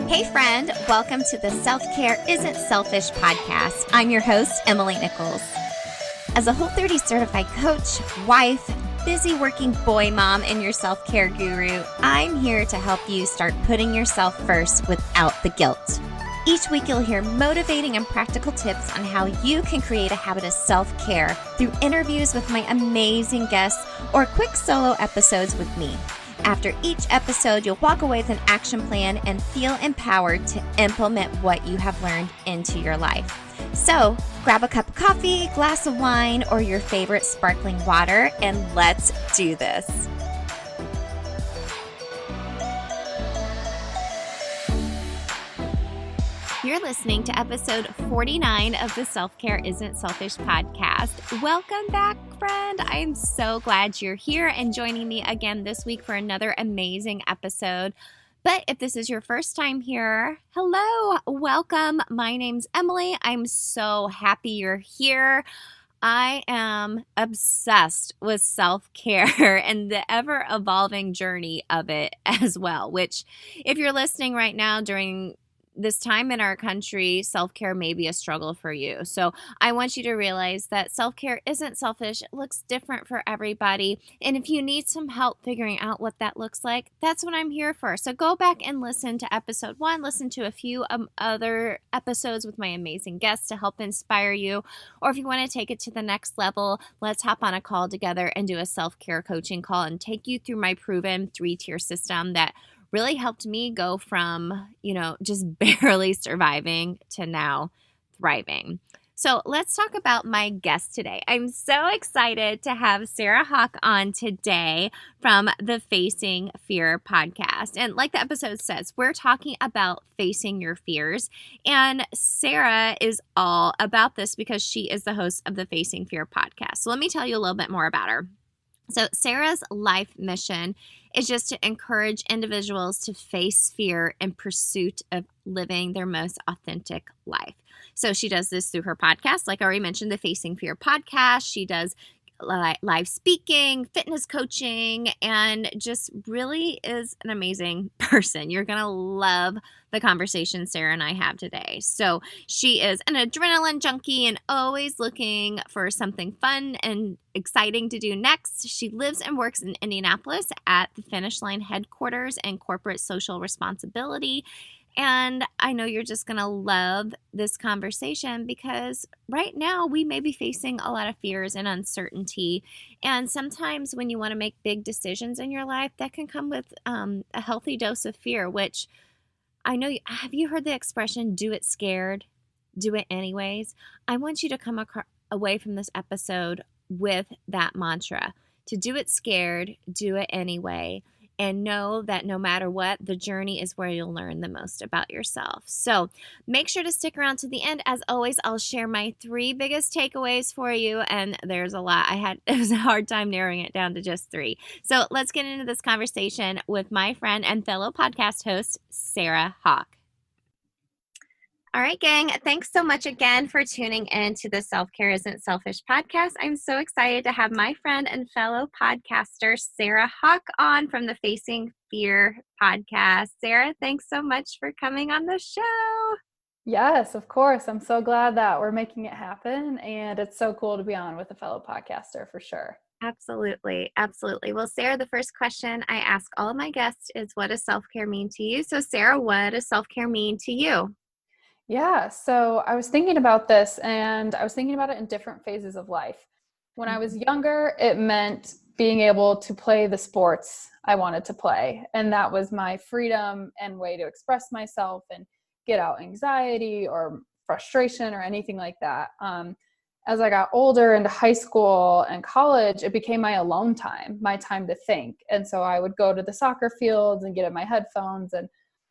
Hey friend, welcome to the Self-Care Isn't Selfish podcast. I'm your host, Emily Nichols. As a Whole30 certified coach, wife, busy working boy mom, and your self-care guru, I'm here to help you start putting yourself first without the guilt. Each week you'll hear motivating and practical tips on how you can create a habit of self-care through interviews with my amazing guests or quick solo episodes with me. After each episode, you'll walk away with an action plan and feel empowered to implement what you have learned into your life. So grab a cup of coffee, glass of wine, or your favorite sparkling water, and let's do this. You're listening to episode 49 of the Self-Care Isn't Selfish podcast. Welcome back, friend. I am so glad you're here and joining me again this week for another amazing episode. But if this is your first time here, hello, welcome. My name's Emily. I'm so happy you're here. I am obsessed with self-care and the ever-evolving journey of it as well, which if you're listening right now during this time in our country, self-care may be a struggle for you. So I want you to realize that self-care isn't selfish. It looks different for everybody. And if you need some help figuring out what that looks like, that's what I'm here for. So go back and listen to episode 1, listen to a few other episodes with my amazing guests to help inspire you. Or if you want to take it to the next level, let's hop on a call together and do a self-care coaching call and take you through my proven 3-tier system that really helped me go from, just barely surviving to now thriving. So let's talk about my guest today. I'm so excited to have Sara Hauck on today from the Facing Fear podcast. And like the episode says, we're talking about facing your fears. And Sara is all about this because she is the host of the Facing Fear podcast. So let me tell you a little bit more about her. So Sara's life mission is just to encourage individuals to face fear in pursuit of living their most authentic life. So she does this through her podcast. Like I already mentioned, the Facing Fear podcast. She does live speaking, fitness coaching, and just really is an amazing person. You're going to love the conversation Sara and I have today. So she is an adrenaline junkie and always looking for something fun and exciting to do next. She lives and works in Indianapolis at the Finish Line headquarters and corporate social responsibility. And I know you're just going to love this conversation because right now we may be facing a lot of fears and uncertainty. And sometimes when you want to make big decisions in your life, that can come with a healthy dose of fear, which I know, have you heard the expression, do it scared, do it anyways? I want you to come away from this episode with that mantra, to do it scared, do it anyway. And know that no matter what, the journey is where you'll learn the most about yourself. So make sure to stick around to the end. As always, I'll share my 3 biggest takeaways for you. And there's a lot. It was a hard time narrowing it down to just 3. So let's get into this conversation with my friend and fellow podcast host, Sara Hauck. All right, gang. Thanks so much again for tuning in to the Self-Care Isn't Selfish podcast. I'm so excited to have my friend and fellow podcaster, Sara Hauck, on from the Facing Fear podcast. Sara, thanks so much for coming on the show. Yes, of course. I'm so glad that we're making it happen. And it's so cool to be on with a fellow podcaster for sure. Absolutely. Absolutely. Well, Sara, the first question I ask all of my guests is, what does self-care mean to you? So Sara, what does self-care mean to you? Yeah, so I was thinking about this and I was thinking about it in different phases of life. When I was younger, it meant being able to play the sports I wanted to play. And that was my freedom and way to express myself and get out anxiety or frustration or anything like that. As I got older into high school and college, it became my alone time, my time to think. And so I would go to the soccer fields and get in my headphones and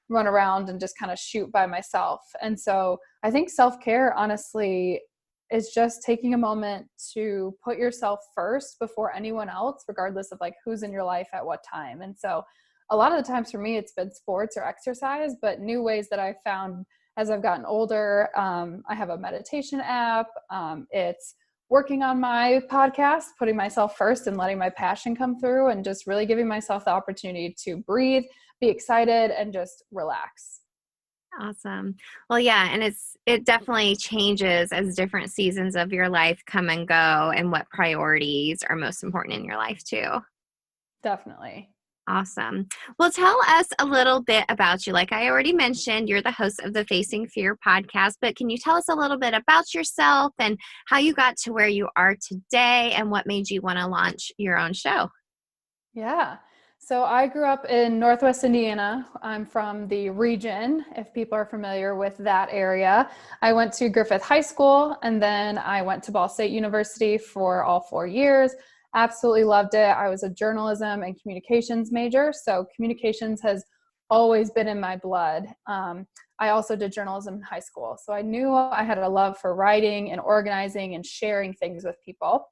run around and just kind of shoot by myself. And so I think self-care, honestly, is just taking a moment to put yourself first before anyone else, regardless of like who's in your life at what time. And so a lot of the times for me, it's been sports or exercise, but new ways that I've found as I've gotten older. I have a meditation app. It's working on my podcast, putting myself first and letting my passion come through and just really giving myself the opportunity to breathe, be excited, and just relax. Awesome. Well, yeah, and it definitely changes as different seasons of your life come and go and what priorities are most important in your life too. Definitely. Awesome. Well, tell us a little bit about you. Like I already mentioned, you're the host of the Facing Fear podcast, but can you tell us a little bit about yourself and how you got to where you are today and what made you want to launch your own show? Yeah. So I grew up in Northwest Indiana. I'm from the region, if people are familiar with that area. I went to Griffith High School and then I went to Ball State University for all 4 years. Absolutely loved it. I was a journalism and communications major, so communications has always been in my blood. I also did journalism in high school, so I knew I had a love for writing and organizing and sharing things with people.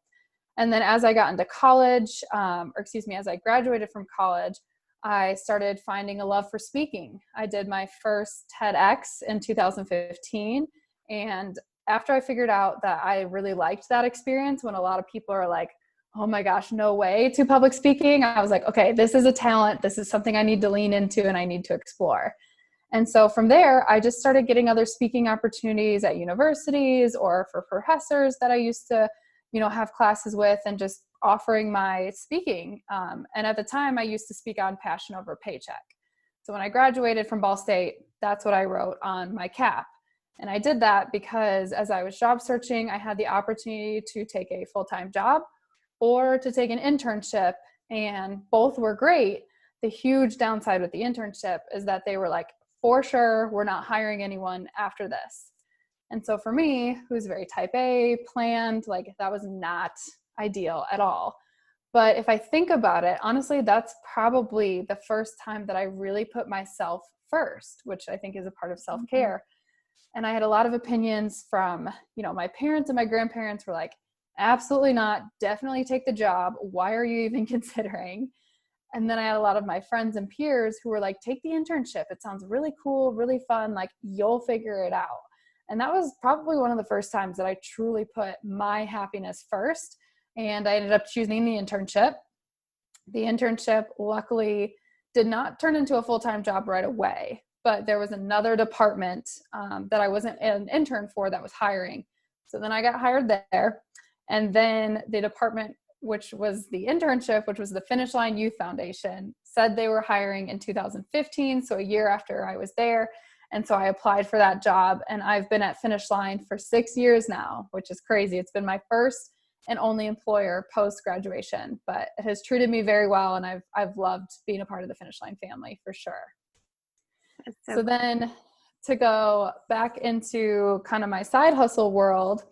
And then as I got into college, as I graduated from college, I started finding a love for speaking. I did my first TEDx in 2015. And after I figured out that I really liked that experience, when a lot of people are like, oh my gosh, no way to public speaking, I was like, okay, this is a talent. This is something I need to lean into and I need to explore. And so from there, I just started getting other speaking opportunities at universities or for professors that I used to have classes with and just offering my speaking. And at the time I used to speak on passion over paycheck. So when I graduated from Ball State, that's what I wrote on my cap. And I did that because as I was job searching, I had the opportunity to take a full-time job or to take an internship, and both were great. The huge downside with the internship is that they were like, for sure, we're not hiring anyone after this. And so for me, who's very type A, planned, like that was not ideal at all. But if I think about it, honestly, that's probably the first time that I really put myself first, which I think is a part of self-care. Mm-hmm. And I had a lot of opinions from, my parents and my grandparents were like, absolutely not, definitely take the job. Why are you even considering? And then I had a lot of my friends and peers who were like, take the internship. It sounds really cool, really fun. Like you'll figure it out. And that was probably one of the first times that I truly put my happiness first. And I ended up choosing the internship. The internship luckily did not turn into a full-time job right away, but there was another department that I wasn't an intern for that was hiring. So then I got hired there. And then the department, which was the internship, which was the Finish Line Youth Foundation, said they were hiring in 2015, so a year after I was there. And so I applied for that job, and I've been at Finish Line for 6 years now, which is crazy. It's been my first and only employer post-graduation, but it has treated me very well, and I've loved being a part of the Finish Line family for sure. So then to go back into kind of my side hustle world,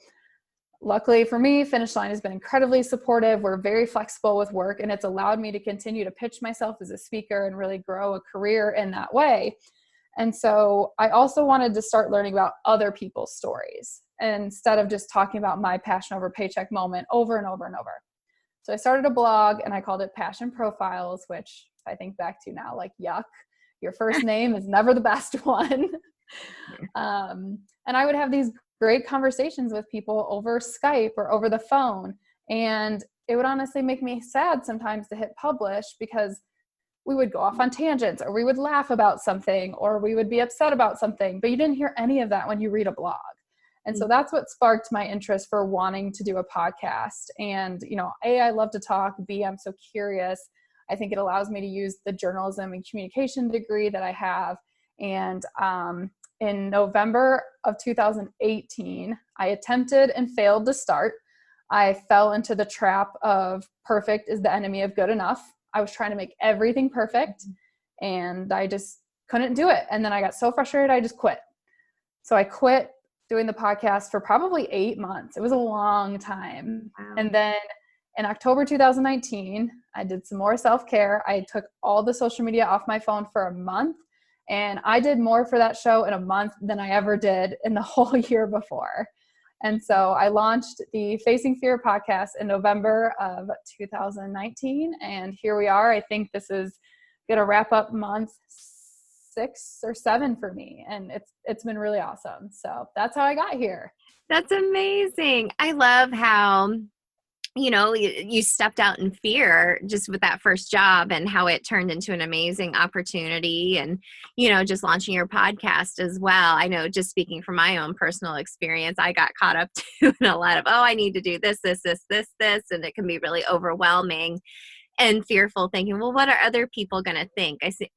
luckily for me, Finish Line has been incredibly supportive. We're very flexible with work, and it's allowed me to continue to pitch myself as a speaker and really grow a career in that way. And so I also wanted to start learning about other people's stories instead of just talking about my passion over paycheck moment over and over and over. So I started a blog and I called it Passion Profiles, which I think back to now, like, yuck, your first name is never the best one. And I would have these great conversations with people over Skype or over the phone. And it would honestly make me sad sometimes to hit publish because we would go off on tangents, or we would laugh about something, or we would be upset about something, but you didn't hear any of that when you read a blog. And so that's what sparked my interest for wanting to do a podcast. And, A, I love to talk. B, I'm so curious. I think it allows me to use the journalism and communication degree that I have. And in November of 2018, I attempted and failed to start. I fell into the trap of perfect is the enemy of good enough. I was trying to make everything perfect and I just couldn't do it. And then I got so frustrated, I just quit. So I quit doing the podcast for probably 8 months. It was a long time. Wow. And then in October 2019, I did some more self-care. I took all the social media off my phone for a month, and I did more for that show in a month than I ever did in the whole year before. And so I launched the Facing Fear podcast in November of 2019. And here we are. I think this is going to wrap up month 6 or 7 for me. And it's been really awesome. So that's how I got here. That's amazing. I love how you stepped out in fear just with that first job and how it turned into an amazing opportunity, and, just launching your podcast as well. I know, just speaking from my own personal experience, I got caught up too in a lot of, I need to do this, this, this, this, this. And it can be really overwhelming and fearful, thinking, well, what are other people going to think? I see,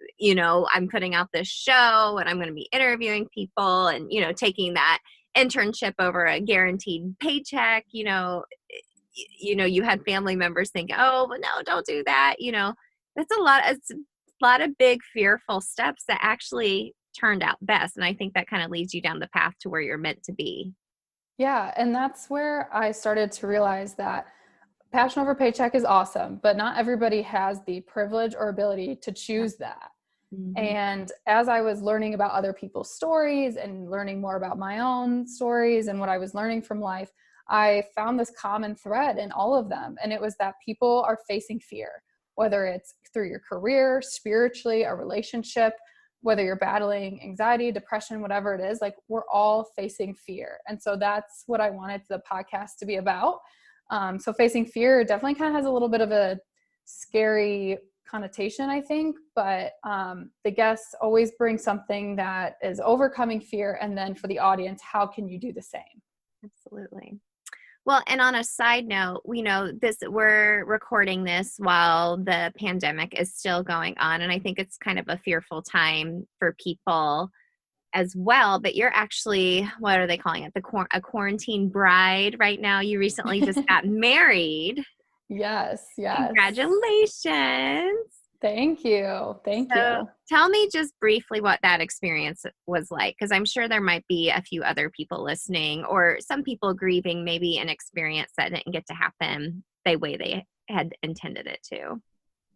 I'm putting out this show and I'm going to be interviewing people and, taking that internship over a guaranteed paycheck, you had family members think, oh, well, no, don't do that. It's a lot of big fearful steps that actually turned out best. And I think that kind of leads you down the path to where you're meant to be. Yeah. And that's where I started to realize that passion over paycheck is awesome, but not everybody has the privilege or ability to choose that. Mm-hmm. And as I was learning about other people's stories and learning more about my own stories and what I was learning from life, I found this common thread in all of them. And it was that people are facing fear, whether it's through your career, spiritually, a relationship, whether you're battling anxiety, depression, whatever it is, like we're all facing fear. And so that's what I wanted the podcast to be about. So facing fear definitely kind of has a little bit of a scary connotation, I think, but the guests always bring something that is overcoming fear. And then for the audience, how can you do the same? Absolutely. Well, and on a side note, we know we're recording this while the pandemic is still going on. And I think it's kind of a fearful time for people as well, but you're actually, what are they calling it? A quarantine bride right now. You recently just got married. Yes. Congratulations. Thank you. Tell me just briefly what that experience was like, because I'm sure there might be a few other people listening or some people grieving maybe an experience that didn't get to happen the way they had intended it to.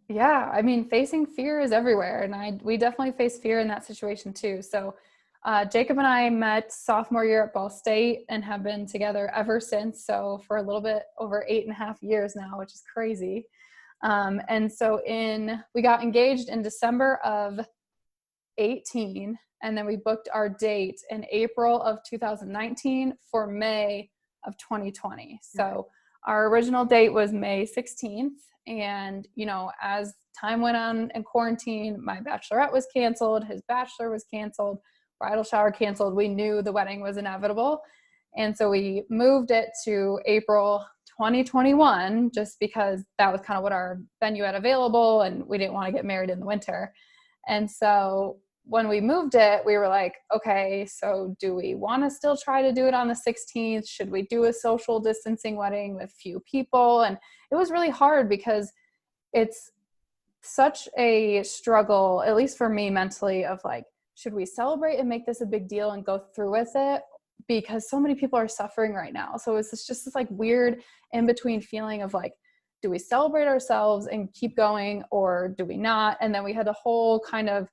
Yeah. I mean, facing fear is everywhere. And we definitely face fear in that situation too. So Jacob and I met sophomore year at Ball State and have been together ever since. So for a little bit over 8.5 years now, which is crazy. And so we got engaged in December of 2018, and then we booked our date in April of 2019 for May of 2020. So our original date was May 16th. And, as time went on in quarantine, my bachelorette was canceled. His bachelor was canceled. Bridal shower canceled. We knew the wedding was inevitable. And so we moved it to April 2021, just because that was kind of what our venue had available and we didn't want to get married in the winter. And so when we moved it, we were like, okay, so do we want to still try to do it on the 16th? Should we do a social distancing wedding with few people? And it was really hard because it's such a struggle, at least for me mentally, of like, should we celebrate and make this a big deal and go through with it? Because so many people are suffering right now. So it's just this like weird in between feeling of like, do we celebrate ourselves and keep going or do we not? And then we had a whole kind of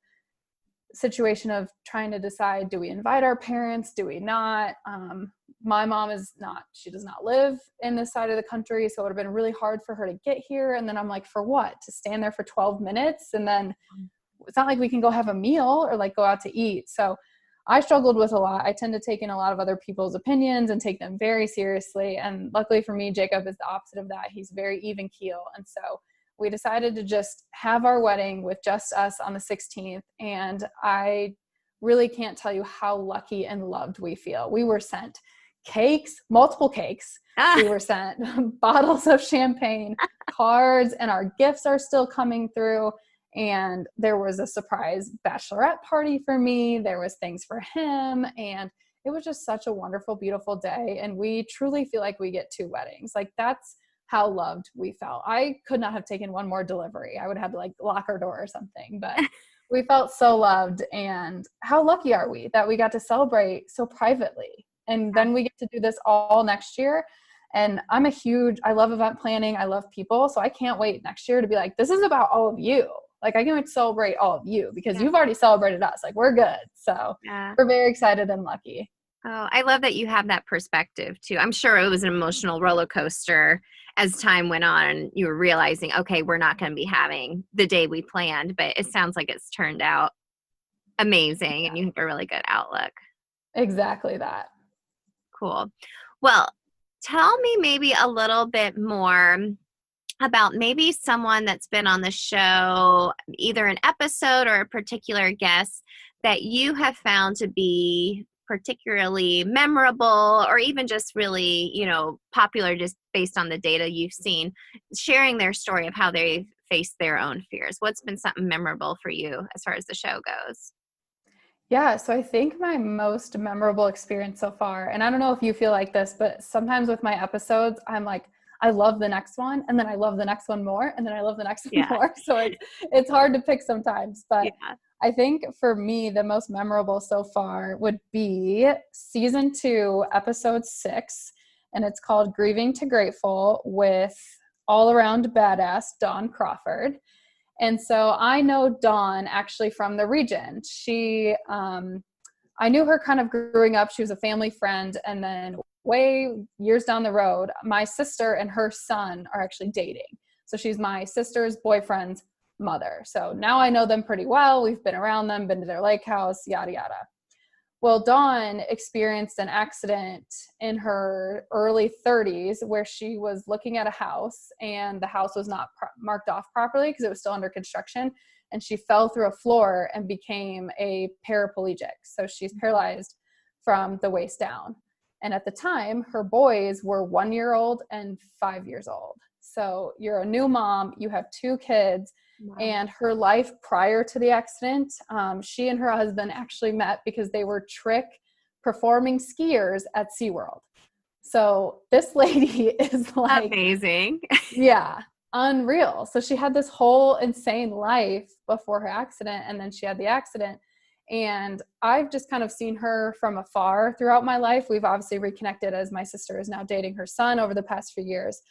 situation of trying to decide, do we invite our parents? Do we not? My mom she does not live in this side of the country. So it would have been really hard for her to get here. And then I'm like, for what? To stand there for 12 minutes? And then it's not like we can go have a meal or like go out to eat. So I struggled with a lot. I tend to take in a lot of other people's opinions and take them very seriously. And luckily for me, Jacob is the opposite of that. He's very even keel. And so we decided to just have our wedding with just us on the 16th. And I really can't tell you how lucky and loved we feel. We were sent cakes, multiple cakes. We were sent bottles of champagne, cards, and our gifts are still coming through. And there was a surprise bachelorette party for me. There was things for him. And it was just such a wonderful, beautiful day. And we truly feel like we get 2 weddings. Like that's how loved we felt. I could not have taken one more delivery. I would have to like lock our door or something, but we felt so loved. And how lucky are we that we got to celebrate so privately? And then we get to do this all next year. And I love event planning. I love people. So I can't wait next year to be like, this is about all of you. Like I can celebrate all of you because you've already celebrated us. Like we're good. So we're very excited and lucky. Oh, I love that you have that perspective too. I'm sure it was an emotional roller coaster as time went on and you were realizing, okay, we're not going to be having the day we planned, but it sounds like it's turned out amazing and you have a really good outlook. Exactly that. Cool. Well, Tell me maybe a little bit more about maybe someone that's been on the show, either an episode or a particular guest that you have found to be particularly memorable or even just really, popular just based on the data you've seen, sharing their story of how they faced their own fears. What's been something memorable for you as far as the show goes? Yeah, so I think my most memorable experience so far, and I don't know if you feel like this, but sometimes with my episodes, I'm like, I love the next one, and then I love the next one more, and then I love the next one Yeah. more. So it's hard to pick sometimes, but Yeah. I think for me, the most memorable so far would be season 2, episode 6, and it's called Grieving to Grateful with all around badass Dawn Crawford. And so I know Dawn actually from the region. I knew her kind of growing up. She was a family friend. And then way years down the road, my sister and her son are actually dating. So she's my sister's boyfriend's mother. So now I know them pretty well. We've been around them, been to their lake house, yada, yada. Well, Dawn experienced an accident in her early 30s where she was looking at a house and the house was not marked off properly because it was still under construction. And she fell through a floor and became a paraplegic. So she's paralyzed from the waist down. And at the time, her boys were 1-year-old and 5 years old. So you're a new mom, you have 2 kids. Wow. And her life prior to the accident, she and her husband actually met because they were trick performing skiers at SeaWorld. So this lady is like, amazing. yeah, unreal. So she had this whole insane life before her accident, and then she had the accident. And I've just kind of seen her from afar throughout my life. We've obviously reconnected as my sister is now dating her son over the past few years.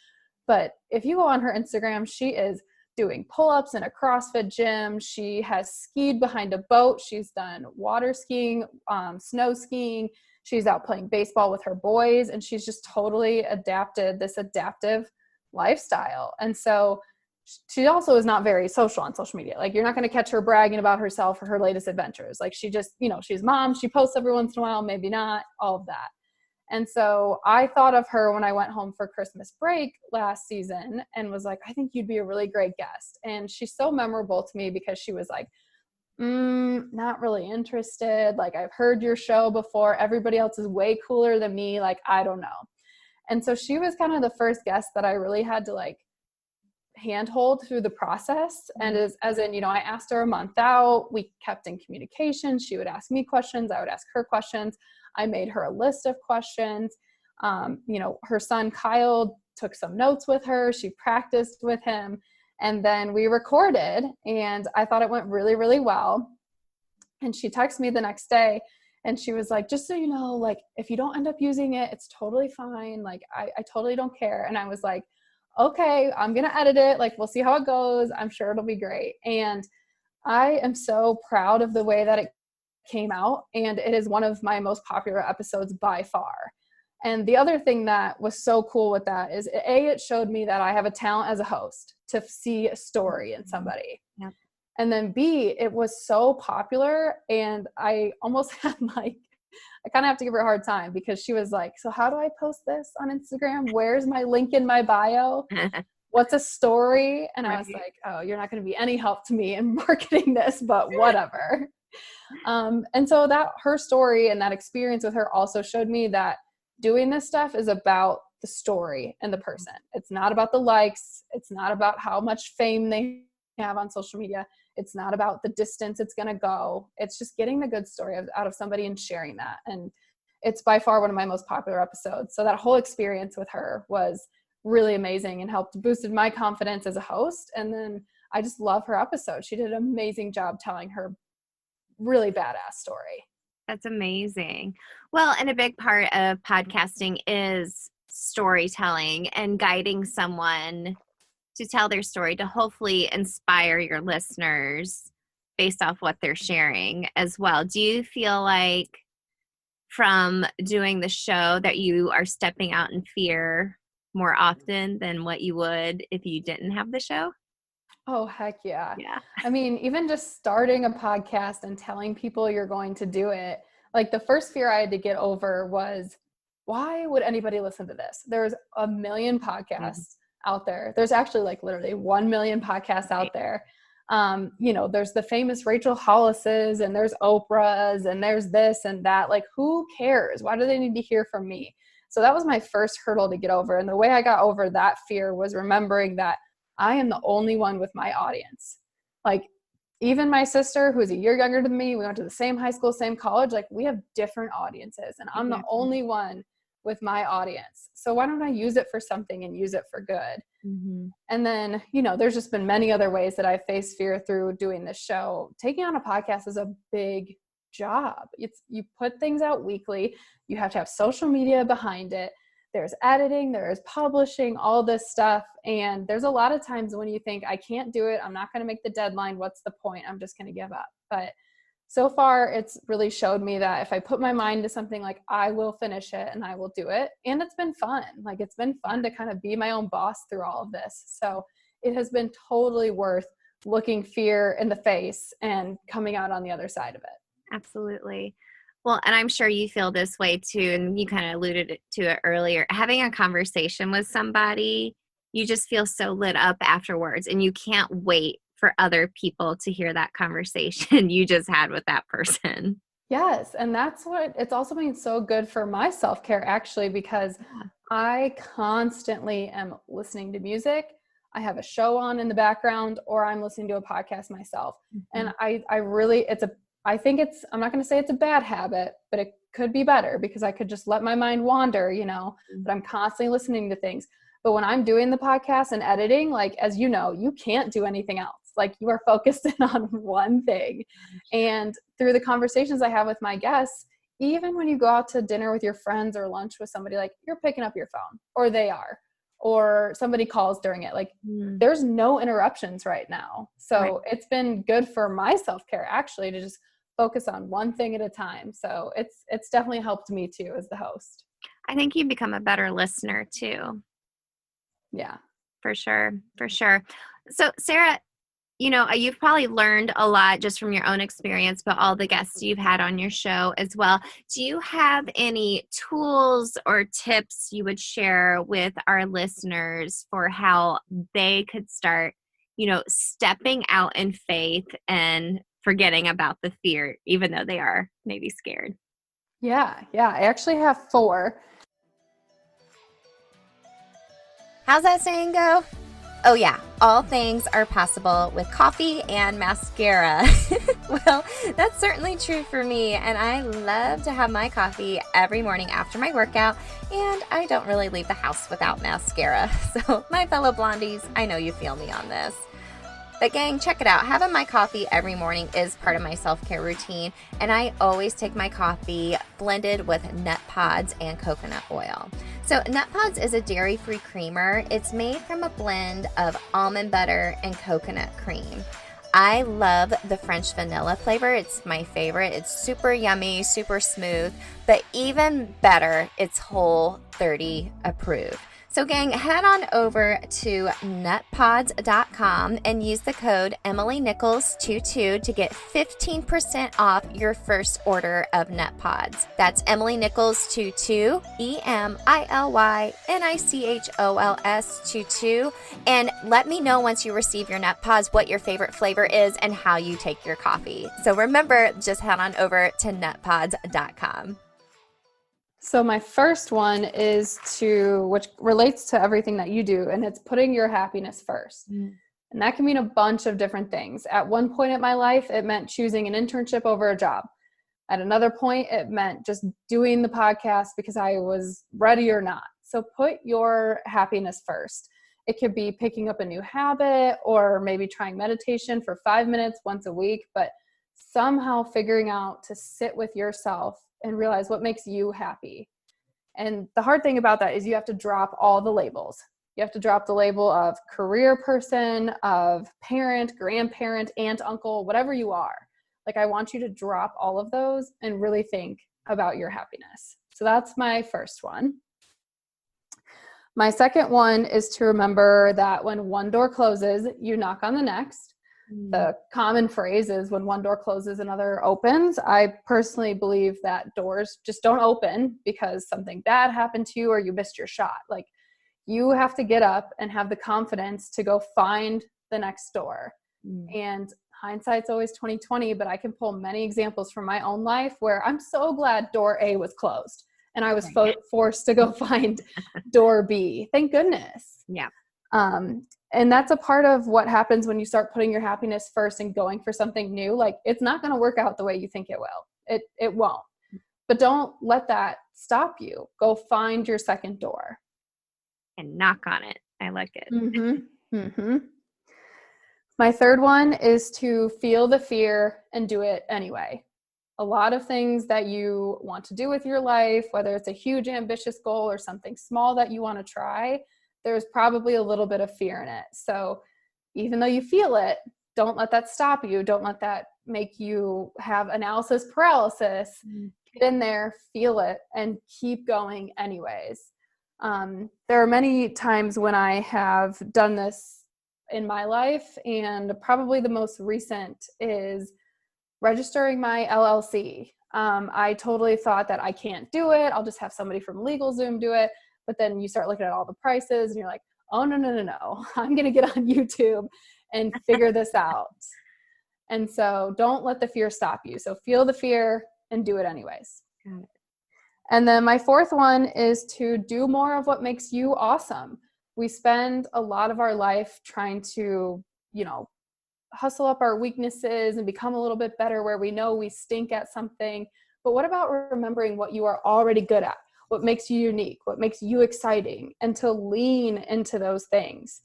But if you go on her Instagram, she is doing pull-ups in a CrossFit gym. She has skied behind a boat. She's done water skiing, snow skiing. She's out playing baseball with her boys, and she's just totally adapted this adaptive lifestyle. And so she also is not very social on social media. Like, you're not going to catch her bragging about herself or her latest adventures. Like, she just, she's mom. She posts every once in a while, maybe not, all of that. And so I thought of her when I went home for Christmas break last season and was like, I think you'd be a really great guest. And she's so memorable to me because she was like, not really interested. Like, I've heard your show before. Everybody else is way cooler than me. Like, I don't know. And so she was kind of the first guest that I really had to like handhold through the process. And as in, I asked her a month out. We kept in communication. She would ask me questions. I would ask her questions. I made her a list of questions. Her son, Kyle, took some notes with her. She practiced with him. And then we recorded, and I thought it went really, really well. And she texted me the next day, and she was like, just so you know, like, if you don't end up using it, it's totally fine. Like, I totally don't care. And I was like, okay, I'm going to edit it. Like, we'll see how it goes. I'm sure it'll be great. And I am so proud of the way that it came out, and it is one of my most popular episodes by far. And the other thing that was so cool with that is A, it showed me that I have a talent as a host to see a story in somebody. Yep. And then B, it was so popular, and I almost had like, I kind of have to give her a hard time because she was like, so how do I post this on Instagram? Where's my link in my bio? What's a story? And I was like, oh, you're not going to be any help to me in marketing this, but whatever. And so that her story and that experience with her also showed me that doing this stuff is about the story and the person. It's not about the likes. It's not about how much fame they have on social media. It's not about the distance it's going to go. It's just getting the good story out of somebody and sharing that. And it's by far one of my most popular episodes. So that whole experience with her was really amazing and helped boosted my confidence as a host. And then I just love her episode. She did an amazing job telling her really badass story. That's amazing. Well, and a big part of podcasting is storytelling and guiding someone to tell their story to hopefully inspire your listeners based off what they're sharing as well. Do you feel like from doing the show that you are stepping out in fear more often than what you would if you didn't have the show? Oh, heck yeah. Yeah. I mean, even just starting a podcast and telling people you're going to do it, like the first fear I had to get over was why would anybody listen to this? There's a million podcasts out there. There's actually like literally 1 million podcasts out there. There's the famous Rachel Hollis's, and there's Oprah's, and there's this and that. Like, who cares? Why do they need to hear from me? So that was my first hurdle to get over. And the way I got over that fear was remembering that I am the only one with my audience. Like, even my sister, who's a year younger than me, we went to the same high school, same college, like we have different audiences, and I'm the only one with my audience. So why don't I use it for something and use it for good? Mm-hmm. And then, there's just been many other ways that I faced fear through doing this show. Taking on a podcast is a big job. You put things out weekly. You have to have social media behind it. There's editing, there's publishing, all this stuff. And there's a lot of times when you think, I can't do it, I'm not going to make the deadline, what's the point? I'm just going to give up. But so far, it's really showed me that if I put my mind to something, like, I will finish it and I will do it. And it's been fun. Like, it's been fun to kind of be my own boss through all of this. So it has been totally worth looking fear in the face and coming out on the other side of it. Absolutely. Well, and I'm sure you feel this way too, and you kind of alluded to it earlier. Having a conversation with somebody, you just feel so lit up afterwards, and you can't wait for other people to hear that conversation you just had with that person. Yes, and that's what it's also been so good for my self-care, actually, because I constantly am listening to music. I have a show on in the background, or I'm listening to a podcast myself. Mm-hmm. And I'm not going to say it's a bad habit, but it could be better, because I could just let my mind wander, but I'm constantly listening to things. But when I'm doing the podcast and editing, like, as you know, you can't do anything else. Like, you are focused in on one thing. And through the conversations I have with my guests, even when you go out to dinner with your friends or lunch with somebody, like, you're picking up your phone, or they are, or somebody calls during it. Like, there's no interruptions right now. So It's been good for my self-care, actually, to just focus on one thing at a time. So it's definitely helped me too as the host. I think you become a better listener too. Yeah, for sure. For sure. So Sara, you've probably learned a lot just from your own experience, but all the guests you've had on your show as well. Do you have any tools or tips you would share with our listeners for how they could start, stepping out in faith and forgetting about the fear, even though they are maybe scared? Yeah. I actually have 4. How's that saying go? Oh yeah, all things are possible with coffee and mascara. Well, that's certainly true for me, and I love to have my coffee every morning after my workout, and I don't really leave the house without mascara. So my fellow blondies, I know you feel me on this. But gang, check it out. Having my coffee every morning is part of my self-care routine, and I always take my coffee blended with nut pods and coconut oil. So nut pods is a dairy-free creamer. It's made from a blend of almond butter and coconut cream. I love the French vanilla flavor. It's my favorite. It's super yummy, super smooth, but even better, it's Whole30 approved. So gang, head on over to nutpods.com and use the code EmilyNichols22 to get 15% off your first order of Nut Pods. That's EmilyNichols22, EmilyNichols22. And let me know once you receive your Nut Pods what your favorite flavor is and how you take your coffee. So remember, just head on over to nutpods.com. So my first one is which relates to everything that you do, and it's putting your happiness first. And that can mean a bunch of different things. At one point in my life, it meant choosing an internship over a job. At another point, it meant just doing the podcast because I was ready or not. So put your happiness first. It could be picking up a new habit, or maybe trying meditation for 5 minutes once a week, but somehow figuring out to sit with yourself and realize what makes you happy. And the hard thing about that is you have to drop all the labels. You have to drop the label of career person, of parent, grandparent, aunt, uncle, whatever you are. Like, I want you to drop all of those and really think about your happiness. So that's my first one. My second one is to remember that when one door closes, you knock on the next. Mm. The common phrase is when one door closes, another opens. I personally believe that doors just don't open because something bad happened to you or you missed your shot. Like, you have to get up and have the confidence to go find the next door. Mm. And hindsight's always 2020, but I can pull many examples from my own life where I'm so glad door A was closed and I was forced to go find door B. Thank goodness. Yeah. And that's a part of what happens when you start putting your happiness first and going for something new. Like, it's not going to work out the way you think it will. It won't. But don't let that stop you. Go find your second door. And knock on it. I like it. Mm-hmm. Mm-hmm. My third one is to feel the fear and do it anyway. A lot of things that you want to do with your life, whether it's a huge ambitious goal or something small that you want to try, there's probably a little bit of fear in it. So even though you feel it, don't let that stop you. Don't let that make you have analysis paralysis. Get in there, feel it, and keep going anyways. There are many times when I have done this in my life, and probably the most recent is registering my LLC. I totally thought that I can't do it. I'll just have somebody from LegalZoom do it. But then you start looking at all the prices and you're like, oh, no. I'm going to get on YouTube and figure this out. And so don't let the fear stop you. So feel the fear and do it anyways. Got it. And then my fourth one is to do more of what makes you awesome. We spend a lot of our life trying to, hustle up our weaknesses and become a little bit better where we know we stink at something. But what about remembering what you are already good at? What makes you unique? What makes you exciting? And to lean into those things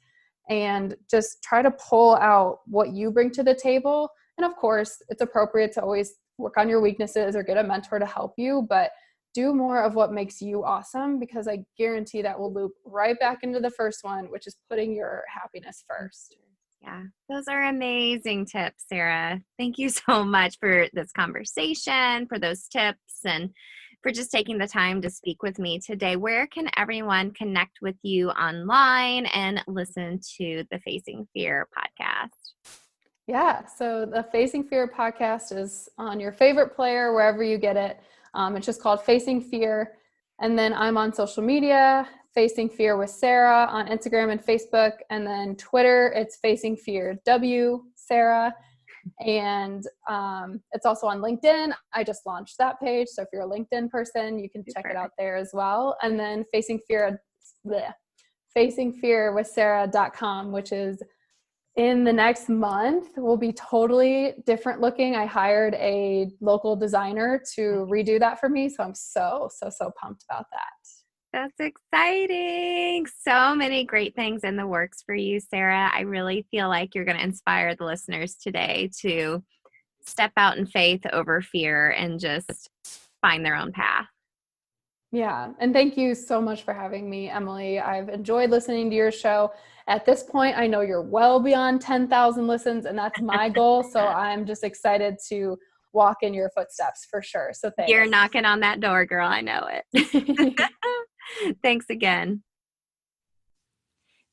and just try to pull out what you bring to the table. And of course, it's appropriate to always work on your weaknesses or get a mentor to help you, but do more of what makes you awesome, because I guarantee that will loop right back into the first one, which is putting your happiness first. Yeah, those are amazing tips, Sara. Thank you so much for this conversation, for those tips, and for just taking the time to speak with me today. Where can everyone connect with you online and listen to the Facing Fear podcast? Yeah, so the Facing Fear podcast is on your favorite player, wherever you get it. It's just called Facing Fear. And then I'm on social media, Facing Fear with Sara on Instagram and Facebook. And then Twitter, it's Facing Fear W Sara. And it's also on LinkedIn. I just launched that page. So if you're a LinkedIn person, you can check it out there as well. And then facingfearwithsara.com, which is in the next month will be totally different looking. I hired a local designer to redo that for me. So I'm so pumped about that. That's exciting. So many great things in the works for you, Sara. I really feel like you're going to inspire the listeners today to step out in faith over fear and just find their own path. Yeah. And thank you so much for having me, Emily. I've enjoyed listening to your show. At this point, I know you're well beyond 10,000 listens, and that's my goal. So I'm just excited to walk in your footsteps for sure. So thanks. You're knocking on that door, girl. I know it. Thanks again.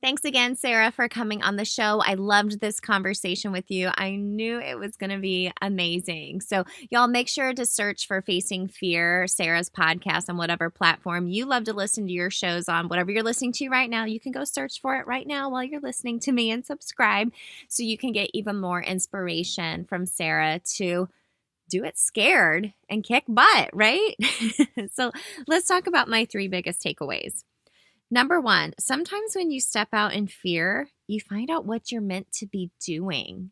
Thanks again, Sara, for coming on the show. I loved this conversation with you. I knew it was going to be amazing. So y'all make sure to search for Facing Fear, Sara's podcast, on whatever platform you love to listen to your shows on. Whatever you're listening to right now, you can go search for it right now while you're listening to me and subscribe so you can get even more inspiration from Sara to do it scared and kick butt, right? So let's talk about my 3 biggest takeaways. Number 1, sometimes when you step out in fear, you find out what you're meant to be doing.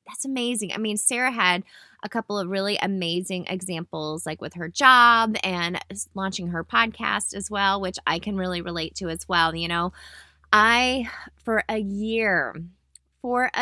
That's amazing. I mean, Sara had a couple of really amazing examples, like with her job and launching her podcast as well, which I can really relate to as well. For a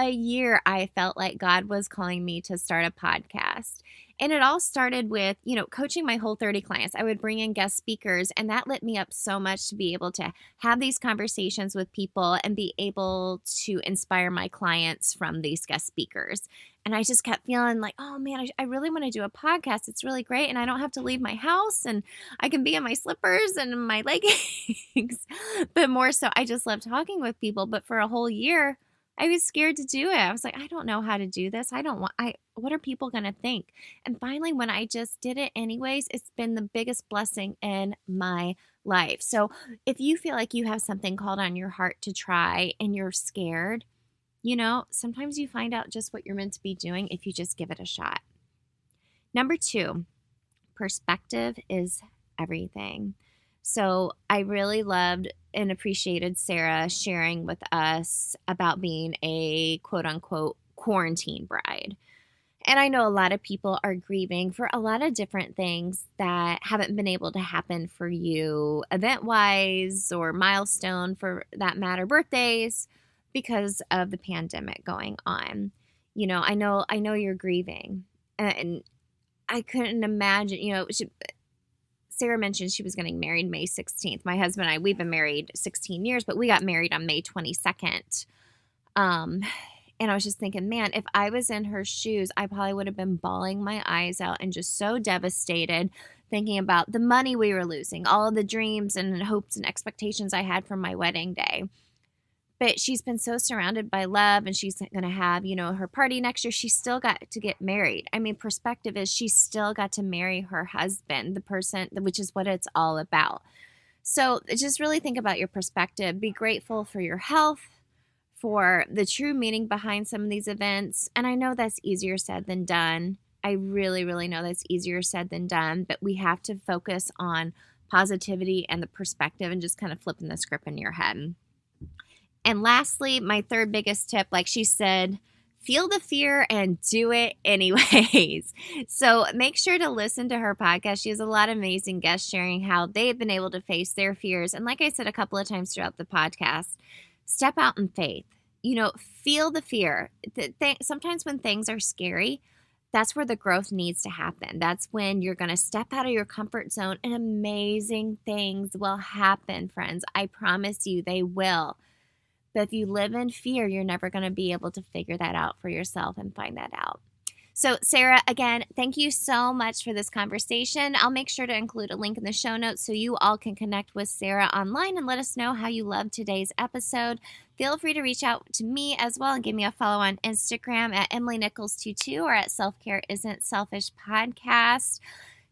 year, I felt like God was calling me to start a podcast. And it all started with, coaching my whole 30 clients. I would bring in guest speakers, and that lit me up so much to be able to have these conversations with people and be able to inspire my clients from these guest speakers. And I just kept feeling like, oh man, I really want to do a podcast. It's really great. And I don't have to leave my house, and I can be in my slippers and my leggings. But more so, I just love talking with people. But for a whole year, I was scared to do it. I was like, I don't know how to do this. What are people going to think? And finally, when I just did it anyways, it's been the biggest blessing in my life. So if you feel like you have something called on your heart to try and you're scared, sometimes you find out just what you're meant to be doing if you just give it a shot. Number 2, perspective is everything. So I really loved and appreciated Sara sharing with us about being a quote unquote quarantine bride. And I know a lot of people are grieving for a lot of different things that haven't been able to happen for you event wise or milestone for that matter, birthdays, because of the pandemic going on. I know you're grieving, and I couldn't imagine, Sara mentioned she was getting married May 16th. My husband and I, we've been married 16 years, but we got married on May 22nd. And I was just thinking, man, if I was in her shoes, I probably would have been bawling my eyes out and just so devastated, thinking about the money we were losing, all of the dreams and hopes and expectations I had for my wedding day. But she's been so surrounded by love, and she's going to have, her party next year. She still got to get married. I mean, perspective is she still got to marry her husband, the person, which is what it's all about. So just really think about your perspective. Be grateful for your health, for the true meaning behind some of these events. And I know that's easier said than done. I really, really know that's easier said than done. But we have to focus on positivity and the perspective and just kind of flipping the script in your head. And lastly, my third biggest tip, like she said, feel the fear and do it anyways. So make sure to listen to her podcast. She has a lot of amazing guests sharing how they've been able to face their fears. And like I said a couple of times throughout the podcast, step out in faith. Feel the fear. Sometimes when things are scary, that's where the growth needs to happen. That's when you're going to step out of your comfort zone and amazing things will happen, friends. I promise you they will. But if you live in fear, you're never going to be able to figure that out for yourself and find that out. So, Sara, again, thank you so much for this conversation. I'll make sure to include a link in the show notes so you all can connect with Sara online and let us know how you loved today's episode. Feel free to reach out to me as well and give me a follow on Instagram at EmilyNichols22 or at Self-Care Isn't Selfish Podcast.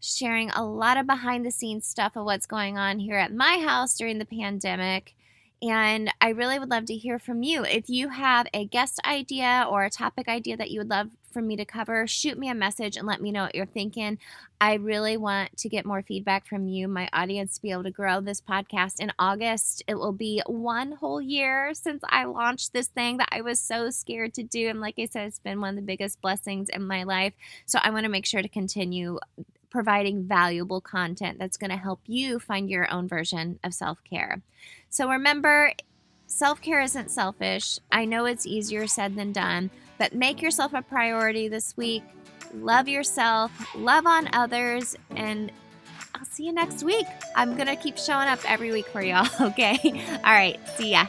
Sharing a lot of behind the scenes stuff of what's going on here at my house during the pandemic. And I really would love to hear from you. If you have a guest idea or a topic idea that you would love for me to cover, shoot me a message and let me know what you're thinking. I really want to get more feedback from you, my audience, to be able to grow this podcast. In August, it will be 1 whole year since I launched this thing that I was so scared to do. And like I said, it's been one of the biggest blessings in my life. So I want to make sure to continue providing valuable content that's going to help you find your own version of self-care. So remember, self-care isn't selfish. I know it's easier said than done, but make yourself a priority this week. Love yourself, love on others, and I'll see you next week. I'm going to keep showing up every week for y'all, okay? All right, see ya.